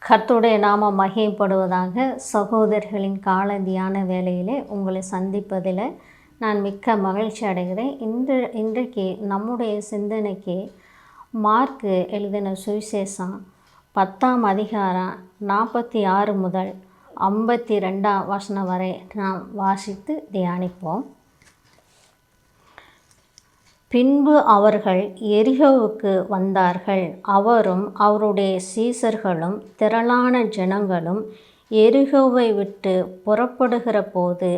கர்த்தருடைய நாமம் மகிமைப்படுவதாக. சகோதரர்களின் கால தியான வேளையிலே உங்களை சந்திப்பதில் நான் மிக்க மகிழ்ச்சி அடைகிறேன். இன்றைக்கு நம்முடைய சிந்தனைக்கு மார்க்கு எழுதின சுவிசேஷம் 10ஆம் அதிகாரம் 46 முதல் 52ஆம் வசனம் வரை நாம் வாசித்து தியானிப்போம். பின்பு அவர்கள் எரிகோவுக்கு வந்தார்கள். அவரும் அவருடைய சீசர்களும் திரளான ஜனங்களும் எரிகோவை விட்டு புறப்படுகிற போது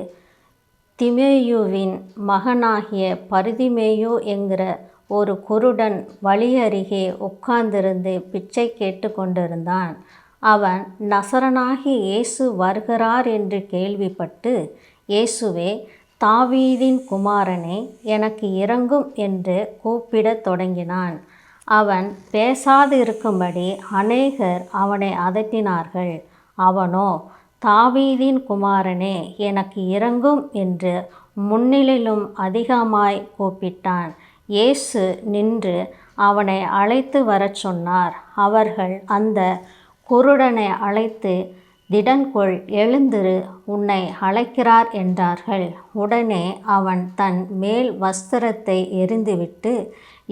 திமேயுவின் மகனாகிய பரிதிமேயு என்கிற ஒரு குருடன் வழியருகே உட்கார்ந்திருந்து பிச்சை கேட்டு கொண்டிருந்தான். அவன் நசரனாகிய இயேசு வருகிறார் என்று கேள்விப்பட்டு, இயேசுவே, தாவீதின் குமாரனே, எனக்கு இரங்கும் என்று கூப்பிடத் தொடங்கினான். அவன் பேசாதிருக்கும்படி அநேகர் அவனை அதட்டினார்கள். அவனோ, தாவீதின் குமாரனே, எனக்கு இரங்கும் என்று முன்னிலும் அதிகமாய் கூப்பிட்டான். இயேசு நின்று அவனை அழைத்து வரச் சொன்னார். அவர்கள் அந்த குருடனை அழைத்து, திடன்கொள், எழுந்திரு, உன்னை அழைக்கிறார் என்றார்கள். உடனே அவன் தன் மேல் வஸ்திரத்தை எறிந்துவிட்டு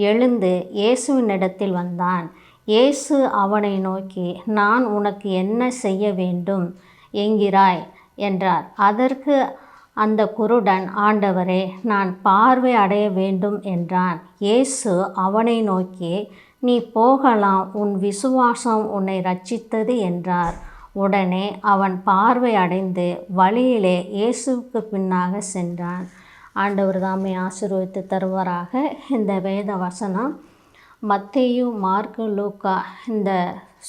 எழுந்து இயேசுவினிடத்தில் வந்தான். இயேசு அவனை நோக்கி, நான் உனக்கு என்ன செய்ய வேண்டும் என்கிறாய் என்றார். அதற்கு அந்த குருடன், ஆண்டவரே, நான் பார்வை அடைய வேண்டும் என்றான். இயேசு அவனை நோக்கி, நீ போகலாம், உன் விசுவாசம் உன்னை இரட்சித்தது என்றார். உடனே அவன் பார்வை அடைந்து வழியிலே இயேசுவுக்கு பின்னாக சென்றான். ஆண்டவர் தாமே ஆசீர்வதித்து தருவாராக. இந்த வேத வசனம் மத்தேயு, மார்க்கு, லூக்கா இந்த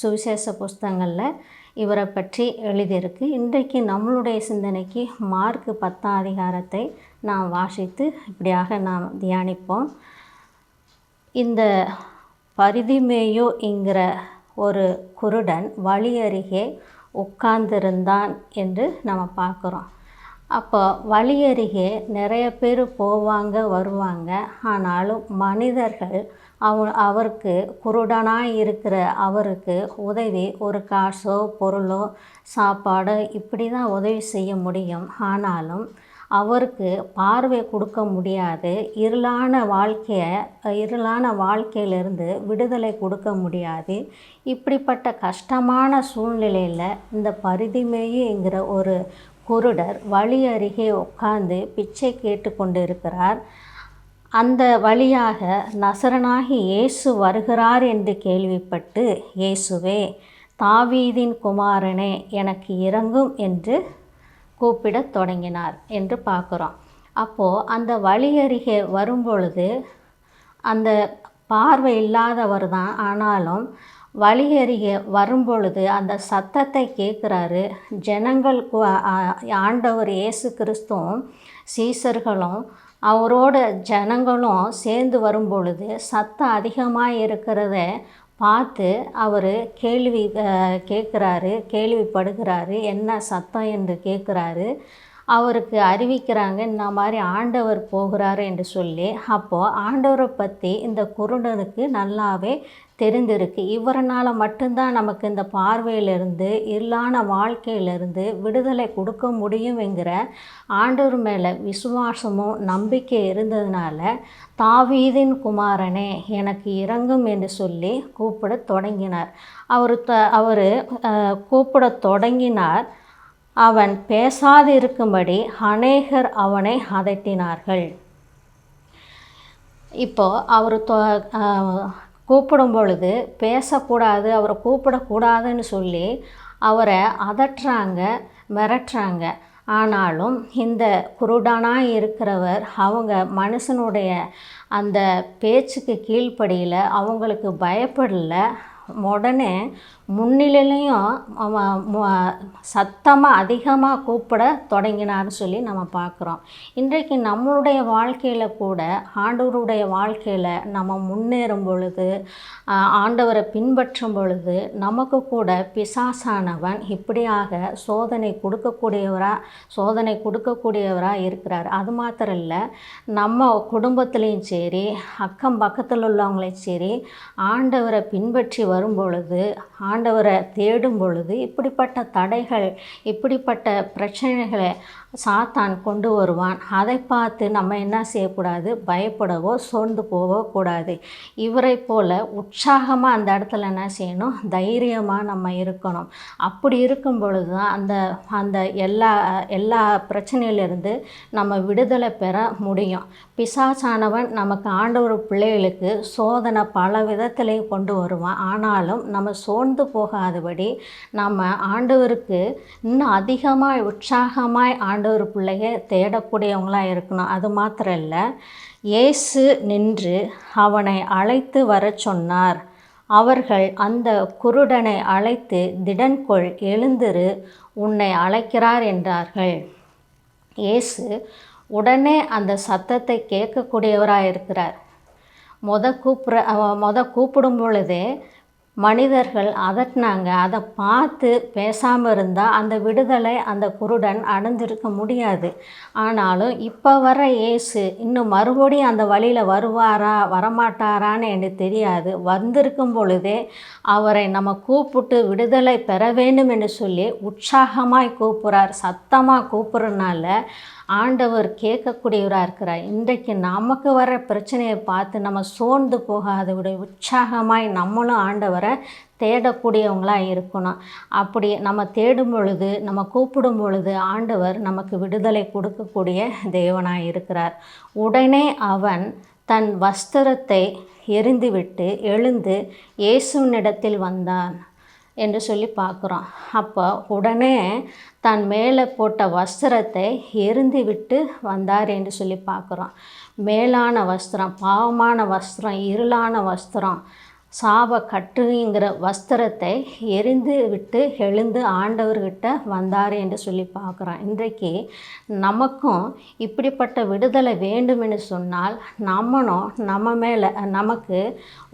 சுவிசேஷ புஸ்தகங்களில் இவரை பற்றி எழுதியிருக்கு. இன்றைக்கு நம்மளுடைய சிந்தனைக்கு மார்க்கு 10ஆம் அதிகாரத்தை நாம் வாசித்து இப்படியாக நாம் தியானிப்போம். இந்த பரிதிமேயு என்கிற ஒரு குருடன் வழி அருகே உட்கார்ந்திருந்தான் என்று நம்ம பார்க்குறோம். அப்போ வழி அருகே நிறைய பேர் போவாங்க வருவாங்க. ஆனாலும் மனிதர்கள் அவருக்கு, குருடனாக இருக்கிற அவருக்கு உதவி, ஒரு காசோ பொருளோ சாப்பாடு இப்படி தான் உதவி செய்ய முடியும். ஆனாலும் அவருக்கு பார்வை கொடுக்க முடியாது. இருளான வாழ்க்கையிலிருந்து விடுதலை கொடுக்க முடியாது. இப்படிப்பட்ட கஷ்டமான சூழ்நிலையில் இந்த பரிதிமேயு என்கிற ஒரு குருடர் வழி அருகே உட்கார்ந்து பிச்சை கேட்டு கொண்டு இருக்கிறார். அந்த வழியாக நசரனாகி இயேசு வருகிறார் என்று கேள்விப்பட்டு, இயேசுவே, தாவீதின் குமாரனே, எனக்கு இரங்கும் என்று கூப்பிடத் தொடங்கினார் என்று பார்க்குறோம். அப்போது அந்த வழி அருகே வரும்பொழுது அந்த பார்வை இல்லாதவர் தான். ஆனாலும் வழி அருகே வரும்பொழுது அந்த சத்தத்தை கேட்குறாரு. ஜனங்கள், ஆண்டவர் இயேசு கிறிஸ்துவும் சீசர்களும் அவரோட ஜனங்களும் சேர்ந்து வரும்பொழுது சத்தம் அதிகமாக இருக்கிறத பார்த்து அவர் கேள்விப்படுகிறாரு. என்ன சத்தம் என்று கேட்குறாரு. அவருக்கு அறிவிக்கிறாங்க, இந்த மாதிரி ஆண்டவர் போகிறாரு என்று சொல்லி. அப்போது ஆண்டவரை பற்றி இந்த குருடனுக்கு நல்லாவே தெரிந்திருக்கு. இவரனால் மட்டும்தான் நமக்கு இந்த பார்வையிலிருந்து, இருளான வாழ்க்கையிலிருந்து விடுதலை கொடுக்க முடியும் என்கிற ஆண்டவர் மேலே விசுவாசமும் நம்பிக்கை இருந்ததுனால, தாவீதின் குமாரனே, எனக்கு இரங்கும் என்று சொல்லி கூப்பிடத் தொடங்கினார். அவர் கூப்பிடத் தொடங்கினார். அவன் பேசாதிருக்கும்படி அநேகர் அவனை அதட்டினார்கள். இப்போது அவர் கூப்பிடும் பொழுது பேசக்கூடாது, அவரை கூப்பிடக்கூடாதுன்னு சொல்லி அவரை அதட்டுறாங்க, மிரட்டுறாங்க. ஆனாலும் இந்த குருடனாக இருக்கிறவர் அவங்க மனுஷனுடைய அந்த பேச்சுக்கு கீழ்ப்படியில், அவங்களுக்கு பயப்படல. உடனே முன்னிலையிலையும் சத்தமாக அதிகமாக கூப்பிட தொடங்கினார்னு சொல்லி நம்ம பார்க்குறோம். இன்றைக்கு நம்மளுடைய வாழ்க்கையில் கூட, ஆண்டவருடைய வாழ்க்கையில் நம்ம முன்னேறும் பொழுது, ஆண்டவரை பின்பற்றும் பொழுது, நமக்கு கூட பிசாசானவன் இப்படியாக சோதனை கொடுக்கக்கூடியவராக இருக்கிறார். அது மாத்திரம் இல்லை, நம்ம குடும்பத்துலேயும் சரி, அக்கம் பக்கத்தில் உள்ளவங்களையும் சரி, ஆண்டவரை பின்பற்றி வரும் பொழுது ஆண்டவரை தேடும் பொழுது இப்படிப்பட்ட தடைகள், இப்படிப்பட்ட பிரச்சனைகளை சாத்தான் கொண்டு வருவான். அதை பார்த்து நம்ம என்ன செய்யக்கூடாது? பயப்படவோ சோர்ந்து போகவோ கூடாது. இவரை போல் உற்சாகமாக அந்த இடத்துல என்ன செய்யணும்? தைரியமாக நம்ம இருக்கணும். அப்படி இருக்கும் பொழுது தான் அந்த அந்த எல்லா பிரச்சனையிலிருந்து நம்ம விடுதலை பெற முடியும். பிசாசானவன் நமக்கு ஆண்டவர் பிள்ளைகளுக்கு சோதனை பல விதத்திலையும் கொண்டு வருவான். ஆனாலும் நம்ம சோர்ந்து போகாதபடி நம்ம ஆண்டவருக்கு இன்னும் அதிகமாக உற்சாகமாய் ஆண்டவர் பிள்ளைய தேடக்கூடியவங்களாக இருக்கணும். அது மாத்திரம் இல்லை, இயேசு நின்று அவனை அழைத்து வரச் சொன்னார். அவர்கள் அந்த குருடனை அழைத்து, திடன்கொள், எழுந்திரு, உன்னை அழைக்கிறார் என்றார்கள். இயேசு உடனே அந்த சத்தத்தை கேட்கக்கூடியவராக இருக்கிறார். கூப்பிடும் பொழுதே மனிதர்கள் அதட்டினாங்க. அதை பார்த்து பேசாமல் இருந்தால் அந்த விடுதலை அந்த குருடன் அடைஞ்சிருக்க முடியாது. ஆனாலும் இப்போ வர இயேசு இன்னும் மறுபடியும் அந்த வழியில் வருவாரா வரமாட்டாரான்னு எனக்கு தெரியாது. வந்திருக்கும் பொழுதே அவரை நம்ம கூப்பிட்டு விடுதலை பெற வேண்டும் என்று சொல்லி உற்சாகமாய் கூப்பிட்றார். சத்தமாக கூப்பிட்றதுனால ஆண்டவர் கேட்கக்கூடியவராக இருக்கிறார். இன்றைக்கு நமக்கு வர பிரச்சனையை பார்த்து நம்ம சோர்ந்து போகாதபடி உற்சாகமாய் நம்மளும் ஆண்டவரை தேடக்கூடியவங்களாக இருக்கணும். அப்படி நம்ம தேடும் பொழுது, நம்ம கூப்பிடும் பொழுது ஆண்டவர் நமக்கு விடுதலை கொடுக்கக்கூடிய தேவனாக இருக்கிறார். உடனே அவன் தன் வஸ்திரத்தை எறிந்துவிட்டு எழுந்து இயேசுவினிடத்தில் வந்தான் என்று சொல்லி பார்க்குறோம். அப்போ உடனே தன் மேலே போட்ட வஸ்திரத்தை எறிந்து விட்டு வந்தார் என்று சொல்லி பார்க்குறோம். மேலான வஸ்திரம், பாவமான வஸ்திரம், இருளான வஸ்திரம், சாப கட்டுங்கிற வஸ்திரத்தை எறிந்து விட்டு எழுந்து ஆண்டவர்கிட்ட வந்தார் என்று சொல்லி பார்க்குறோம். இன்றைக்கு நமக்கும் இப்படிப்பட்ட விடுதலை வேண்டும் என்று சொன்னால் நம்மளும் நம்ம மேலே நமக்கு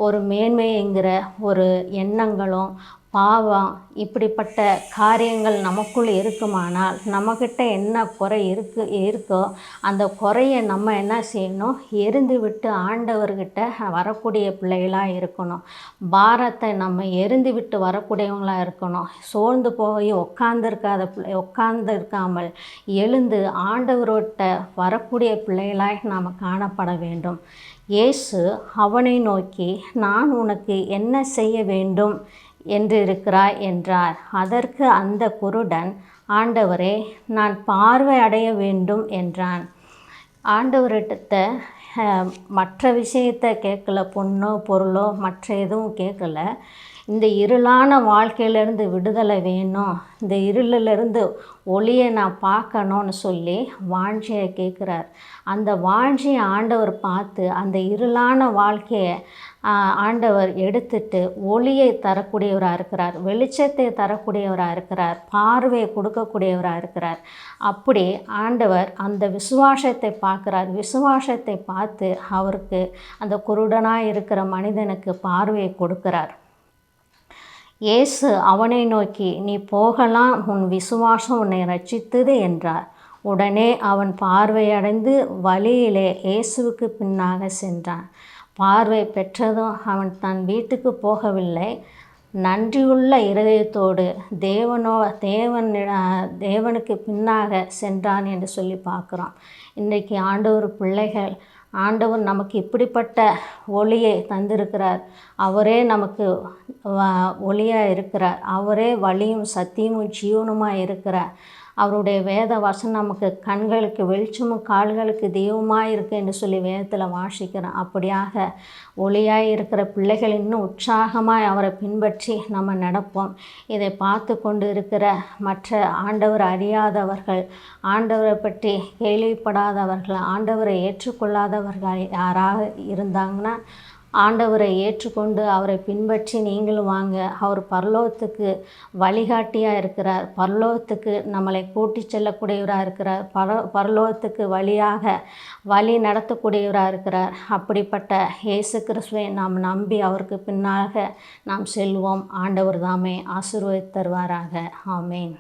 ஒரு மேன்மைங்கிற ஒரு எண்ணங்களும் பாவம் இப்படிப்பட்ட காரியங்கள் நமக்குள் இருக்குமானால், நம்மக்கிட்ட என்ன குறை இருக்கோ அந்த குறையை நம்ம என்ன செய்யணும்? எறிந்து விட்டு ஆண்டவர்கிட்ட வரக்கூடிய பிள்ளைகளாக இருக்கணும். பாரத்தை நம்ம எறிந்து விட்டு வரக்கூடியவங்களாக இருக்கணும். சோர்ந்து போய் உட்கார்ந்திருக்காமல் எழுந்து ஆண்டவர்கிட்ட வரக்கூடிய பிள்ளைகளாக நாம் காணப்பட வேண்டும். இயேசு அவனை நோக்கி, நான் உனக்கு என்ன செய்ய வேண்டும் என்று இருக்கிறாய் என்றார். அதற்கு அந்த குருடன், ஆண்டவரே, நான் பார்வை அடைய வேண்டும் என்றான். ஆண்டவர்கிட்ட மற்ற விஷயத்தை கேட்கல, பொண்ணோ பொருளோ மற்ற எதுவும் கேட்கல. இந்த இருளான வாழ்க்கையிலேருந்து விடுதலை வேணும், இந்த இருளிலிருந்து ஒளியை நான் பார்க்கணுன்னு சொல்லி வாஞ்சியை கேட்குறார். அந்த வாஞ்சியை ஆண்டவர் பார்த்து அந்த இருளான வாழ்க்கையை ஆண்டவர் எடுத்துட்டு ஒளியை தரக்கூடியவராக இருக்கிறார், வெளிச்சத்தை தரக்கூடியவராக இருக்கிறார், பார்வையை கொடுக்கக்கூடியவராக இருக்கிறார். அப்படி ஆண்டவர் அந்த விசுவாசத்தை பார்க்குறார். விசுவாசத்தை பார்த்து அவருக்கு, அந்த குருடனாக இருக்கிற மனிதனுக்கு பார்வையை கொடுக்கிறார். இயேசு அவனை நோக்கி, நீ போகலாம், உன் விசுவாசம் உன்னை ரட்சித்தது என்றார். உடனே அவன் பார்வையடைந்து வழியிலே இயேசுவுக்கு பின்னாக சென்றான். பார்வை பெற்றதும் அவன் தன் வீட்டுக்கு போகவில்லை, நன்றியுள்ள இருதயத்தோடு தேவனுக்கு பின்னாக சென்றான் என்று சொல்லி பார்க்குறோம். இன்றைக்கு ஆண்டவர் பிள்ளைகள், ஆண்டவர் நமக்கு இப்படிப்பட்ட ஒளியை தந்திருக்கிறார். அவரே நமக்கு ஒளியாக இருக்கிறார். அவரே வழியும் சத்தியமும் ஜீவனுமாக இருக்கிறார். அவருடைய வேத வசனம் நமக்கு கண்களுக்கு வெளிச்சமும் கால்களுக்கு தெய்வமாக இருக்குது என்று சொல்லி வேதத்தில் வாசிக்கிறோம். அப்படியாக ஒளியாக இருக்கிற பிள்ளைகள் இன்னும் உற்சாகமாக அவரை பின்பற்றி நம்ம நடப்போம். இதை பார்த்து கொண்டு இருக்கிற மற்ற ஆண்டவர் அறியாதவர்கள், ஆண்டவரை பற்றி கேள்விப்படாதவர்கள், ஆண்டவரை ஏற்றுக்கொள்ளாதவர்கள் யாராக இருந்தாங்கன்னா ஆண்டவரை ஏற்றுக்கொண்டு அவரை பின்பற்றி நீங்களும் வாங்க. அவர் பரலோகத்துக்கு வழிகாட்டியாக இருக்கிறார். பரலோகத்துக்கு நம்மளை கூட்டி செல்லக்கூடியவராக இருக்கிறார். பரலோகத்துக்கு வழி நடத்தக்கூடியவராக இருக்கிறார். அப்படிப்பட்ட இயேசு கிறிஸ்துவை நாம் நம்பி அவருக்கு பின்னாக நாம் செல்வோம். ஆண்டவர் தாமே ஆசீர்வதித்து தருவாராக. ஆமேன்.